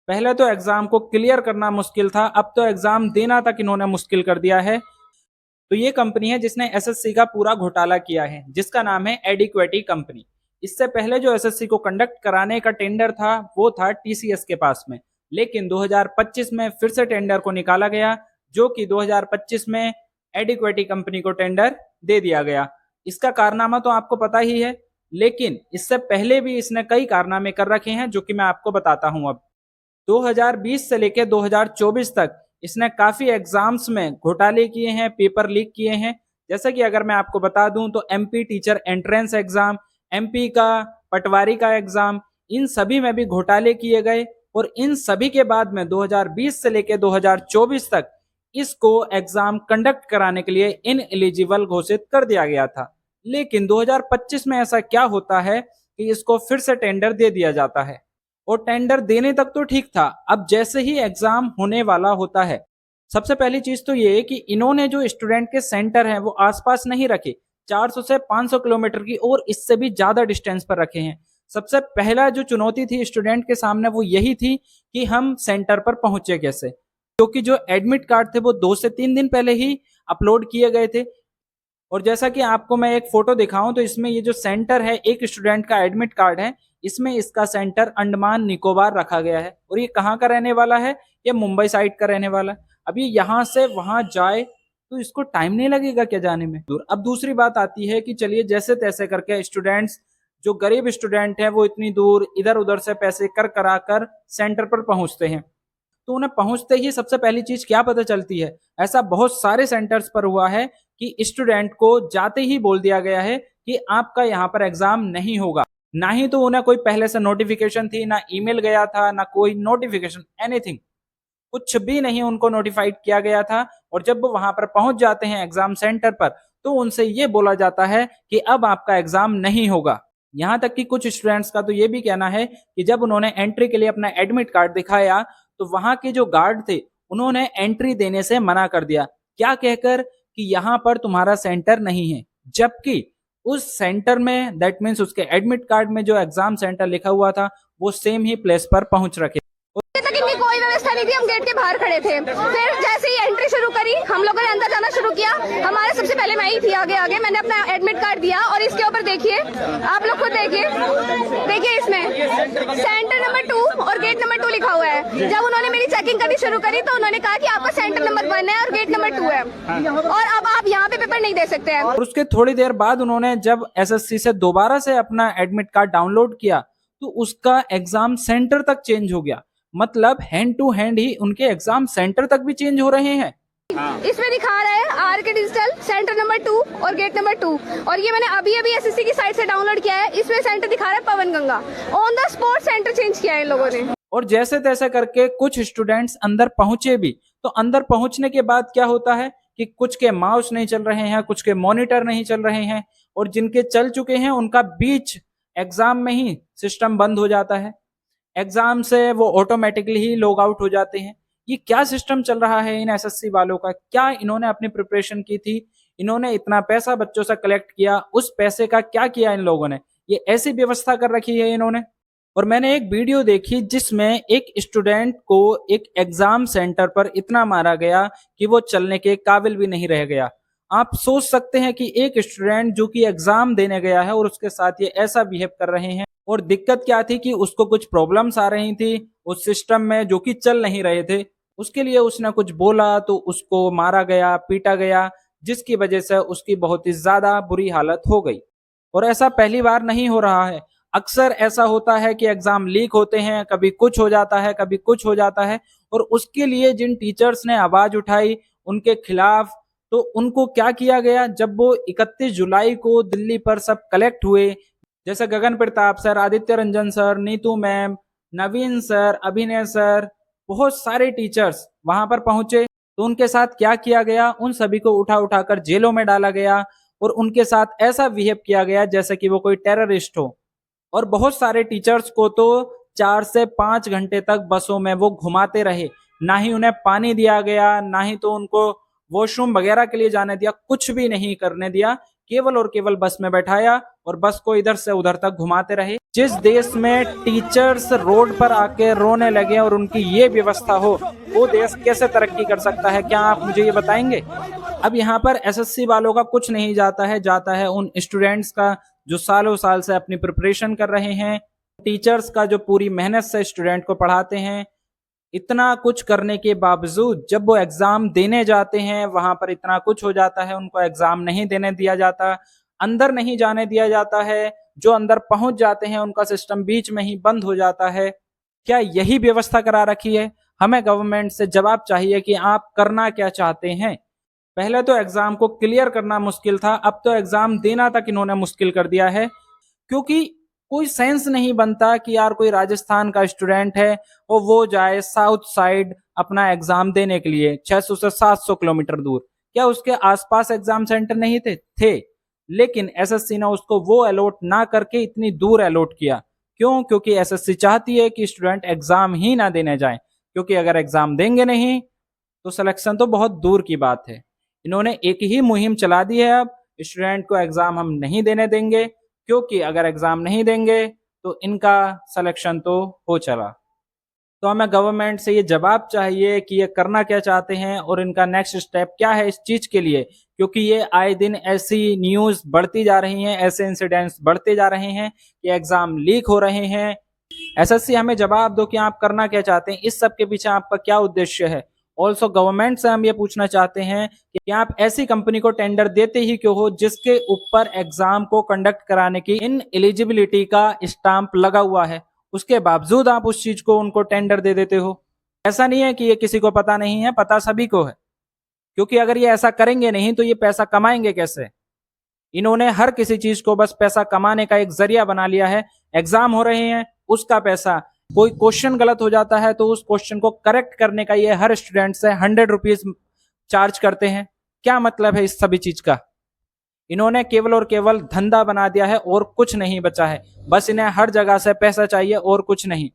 पहले तो एग्जाम को क्लियर करना मुश्किल था, अब तो एग्जाम देना तक इन्होंने मुश्किल कर दिया है। तो ये कंपनी है जिसने एसएससी का पूरा घोटाला किया है, जिसका नाम है एडिक्वेटी कंपनी। इससे पहले जो एसएससी को कंडक्ट कराने का टेंडर था वो था टीसीएस के पास में, लेकिन 2025 में फिर से टेंडर को निकाला गया, जो कि 2025 में एडिक्वेटी कंपनी को टेंडर दे दिया गया। इसका कारनामा तो आपको पता ही है, लेकिन इससे पहले भी इसने कई कारनामे कर रखे हैं जो कि मैं आपको बताता हूं। अब 2020 से लेकर 2024 तक इसने काफी एग्जाम्स में घोटाले किए हैं, पेपर लीक किए हैं। जैसे कि अगर मैं आपको बता दूं तो MP teacher entrance exam, MP का पटवारी का एग्जाम, इन सभी में भी घोटाले किए गए। और इन सभी के बाद में 2020 से लेकर 2024 तक इसको एग्जाम कंडक्ट कराने के लिए इन एलिजिबल घोषित कर दिया गया था। लेकिन 2025 में ऐसा क्या होता है कि इसको फिर से टेंडर दे दिया जाता है। और टेंडर देने तक तो ठीक था, अब जैसे ही एग्जाम होने वाला होता है, सबसे पहली चीज तो ये है कि इन्होंने जो स्टूडेंट के सेंटर हैं वो आसपास नहीं रखे, 400 से 500 किलोमीटर की और इससे भी ज्यादा डिस्टेंस पर रखे हैं। सबसे पहला जो चुनौती थी स्टूडेंट के सामने वो यही थी कि हम सेंटर पर पहुंचे कैसे, क्योंकि जो एडमिट कार्ड थे वो 2 से 3 दिन पहले ही अपलोड किए गए थे। और जैसा कि आपको मैं एक फोटो दिखाऊं तो इसमें ये जो सेंटर है, एक स्टूडेंट का एडमिट कार्ड है, इसमें इसका सेंटर अंडमान निकोबार रखा गया है। और ये कहाँ का रहने वाला है? ये मुंबई साइड का रहने वाला है। अब ये यहाँ से वहां जाए तो इसको टाइम नहीं लगेगा क्या जाने में? अब दूसरी बात आती है कि चलिए जैसे तैसे करके स्टूडेंट्स, जो गरीब स्टूडेंट है वो इतनी दूर इधर उधर से पैसे कर करा कर सेंटर पर पहुंचते हैं, तो उन्हें पहुंचते ही सबसे पहली चीज क्या पता चलती है? ऐसा बहुत सारे सेंटर्स पर हुआ है कि स्टूडेंट को जाते ही बोल दिया गया है कि आपका यहाँ पर एग्जाम नहीं होगा। ना ही तो उन्हें कोई पहले से नोटिफिकेशन थी, ना ईमेल गया था, ना कोई नोटिफिकेशन, एनीथिंग, कुछ भी नहीं उनको नोटिफाइड किया गया था। और जब वो वहां पर पहुंच जाते हैं एग्जाम सेंटर पर, तो उनसे ये बोला जाता है कि अब आपका एग्जाम नहीं होगा। यहाँ तक कि कुछ स्टूडेंट्स का तो ये भी कहना है कि जब उन्होंने एंट्री के लिए अपना एडमिट कार्ड दिखाया तो वहां के जो गार्ड थे उन्होंने एंट्री देने से मना कर दिया, क्या कहकर कि यहाँ पर तुम्हारा सेंटर नहीं है। जबकि उस सेंटर में, दैट मीन्स उसके एडमिट कार्ड में जो एग्जाम सेंटर लिखा हुआ था वो सेम ही प्लेस पर पहुंच रखे। तक इनकी कोई व्यवस्था नहीं थी, हम गेट के बाहर खड़े थे। फिर जैसे ही एंट्री शुरू करी, हम लोगों ने अंदर जाना शुरू किया। हमारे सबसे पहले मैं ही थी आगे आगे, मैंने अपना एडमिट कार्ड दिया और इसके ऊपर देखिए, आप लोग खुद देखिए इसमें सेंटर नंबर 2 और गेट नंबर 2 लिखा हुआ है। जब उन्होंने मेरी चेकिंग करनी शुरू करी तो उन्होंने कहा कि आपका सेंटर नंबर 1 है और गेट नंबर 2 है और अब आप यहाँ पे पेपर नहीं दे सकते हैं। और उसके थोड़ी देर बाद उन्होंने जब एसएससी से दोबारा से अपना एडमिट कार्ड डाउनलोड किया तो उसका एग्जाम सेंटर तक चेंज हो गया। मतलब हैंड टू हैंड ही उनके एग्जाम सेंटर तक भी चेंज हो रहे हैं। इसमें दिखा रहा है आरके डिजिटल सेंटर नंबर 2 और गेट नंबर 2, और ये मैंने अभी एसएससी की साइट से डाउनलोड किया है। इसमें सेंटर दिखा रहा है Pawan Ganga. On the spot centre change किया है इन लोगों ने। और जैसे तैसे करके कुछ स्टूडेंट्स अंदर पहुंचे भी, तो अंदर पहुंचने के बाद क्या होता है कि कुछ के माउस नहीं चल रहे हैं, कुछ के मॉनिटर नहीं चल रहे हैं, और जिनके चल चुके हैं उनका बीच एग्जाम में ही सिस्टम बंद हो जाता है। एग्जाम से वो ऑटोमेटिकली ही लॉग आउट हो जाते हैं। ये क्या सिस्टम चल रहा है इन एसएससी वालों का? क्या इन्होंने अपनी प्रिपरेशन की थी? इन्होंने इतना पैसा बच्चों से कलेक्ट किया, उस पैसे का क्या किया इन लोगों ने? ये ऐसी व्यवस्था कर रखी है इन्होंने। और मैंने एक वीडियो देखी जिसमें एक स्टूडेंट को एक एग्जाम सेंटर पर इतना मारा गया कि वो चलने के काबिल भी नहीं रह गया। आप सोच सकते हैं कि एक स्टूडेंट जो कि एग्जाम देने गया है और उसके साथ ये ऐसा बिहेव कर रहे हैं। और दिक्कत क्या थी कि उसको कुछ प्रॉब्लम्स आ रही थी उस सिस्टम में जो कि चल नहीं रहे थे। उसके लिए उसने कुछ बोला तो उसको मारा गया, पीटा गया, जिसकी वजह से उसकी बहुत ही ज्यादा बुरी हालत हो गई। और ऐसा पहली बार नहीं हो रहा है, अक्सर ऐसा होता है कि एग्जाम लीक होते हैं, कभी कुछ हो जाता है, कभी कुछ हो जाता है। और उसके लिए जिन टीचर्स ने आवाज उठाई उनके खिलाफ, तो उनको क्या किया गया? जब वो 31 जुलाई को दिल्ली पर सब कलेक्ट हुए, जैसे Gagan Pratap sir, Aditya Ranjan sir, Neetu ma'am, Naveen sir, Abhinay sir, बहुत सारे टीचर्स वहां पर पहुंचे, तो उनके साथ क्या किया गया? उन सभी को उठा उठाकर जेलों में डाला गया और उनके साथ ऐसा बिहेव किया गया जैसे कि वो कोई टेररिस्ट हो। और बहुत सारे टीचर्स को तो 4 से 5 घंटे तक बसों में वो घुमाते रहे, ना ही उन्हें पानी दिया गया, ना ही तो उनको वॉशरूम वगैरह के लिए जाने दिया, कुछ भी नहीं करने दिया, केवल और केवल बस में बैठाया और बस को इधर से उधर तक घुमाते रहे। जिस देश में टीचर्स रोड पर आके रोने लगे और उनकी ये व्यवस्था हो, वो देश कैसे तरक्की कर सकता है, क्या आप मुझे ये बताएंगे? अब यहाँ पर एसएससी वालों का कुछ नहीं जाता है उन स्टूडेंट्स का जो सालों साल से अपनी प्रिपरेशन कर रहे हैं, टीचर्स का जो पूरी मेहनत से स्टूडेंट को पढ़ाते हैं। इतना कुछ करने के बावजूद जब वो एग्जाम देने जाते हैं, वहां पर इतना कुछ हो जाता है, उनको एग्जाम नहीं देने दिया जाता, अंदर नहीं जाने दिया जाता है। जो अंदर पहुंच जाते हैं उनका सिस्टम बीच में ही बंद हो जाता है। क्या यही व्यवस्था करा रखी है? हमें गवर्नमेंट से जवाब चाहिए कि आप करना क्या चाहते हैं। पहले तो एग्जाम को क्लियर करना मुश्किल था, अब तो एग्जाम देना तक इन्होंने मुश्किल कर दिया है। क्योंकि कोई सेंस नहीं बनता कि यार कोई राजस्थान का स्टूडेंट है और वो जाए साउथ साइड अपना एग्जाम देने के लिए 600 से 700 किलोमीटर दूर। क्या उसके आसपास एग्जाम सेंटर नहीं थे? लेकिन एसएससी ने उसको वो अलॉट ना करके इतनी दूर अलॉट किया। क्यों? क्योंकि एसएससी चाहती है कि स्टूडेंट एग्जाम ही ना देने जाए, क्योंकि अगर एग्जाम देंगे नहीं तो सिलेक्शन तो बहुत दूर की बात है। इन्होंने एक ही मुहिम चला दी है, अब स्टूडेंट को एग्जाम हम नहीं देने देंगे, क्योंकि अगर एग्जाम नहीं देंगे तो इनका सिलेक्शन तो हो चला। तो हमें गवर्नमेंट से ये जवाब चाहिए कि ये करना क्या चाहते हैं और इनका नेक्स्ट स्टेप क्या है इस चीज के लिए, क्योंकि ये आए दिन ऐसी न्यूज बढ़ती जा रही हैं, ऐसे इंसिडेंट्स बढ़ते जा रहे हैं कि एग्जाम लीक हो रहे हैं। एसएससी हमें जवाब दो कि आप करना क्या चाहते हैं, इस सब के पीछे आपका क्या उद्देश्य है। ऑल्सो गवर्नमेंट से हम ये पूछना चाहते हैं कि आप ऐसी कंपनी को टेंडर देते ही क्यों हो जिसके ऊपर एग्जाम को कंडक्ट कराने की इन एलिजिबिलिटी का स्टाम्प लगा हुआ है, उसके बावजूद आप उस चीज को उनको टेंडर दे देते हो। ऐसा नहीं है कि ये किसी को पता नहीं है, पता सभी को है, क्योंकि अगर ये ऐसा करेंगे नहीं तो ये पैसा कमाएंगे कैसे। इन्होंने हर किसी चीज को बस पैसा कमाने का एक जरिया बना लिया है। एग्जाम हो रहे हैं, उसका पैसा, कोई क्वेश्चन गलत हो जाता है तो उस क्वेश्चन को करेक्ट करने का ये हर स्टूडेंट से 100 रुपीज चार्ज करते हैं। क्या मतलब है इस सभी चीज का? इन्होंने केवल और केवल धंधा बना दिया है और कुछ नहीं बचा है। बस इन्हें हर जगह से पैसा चाहिए और कुछ नहीं।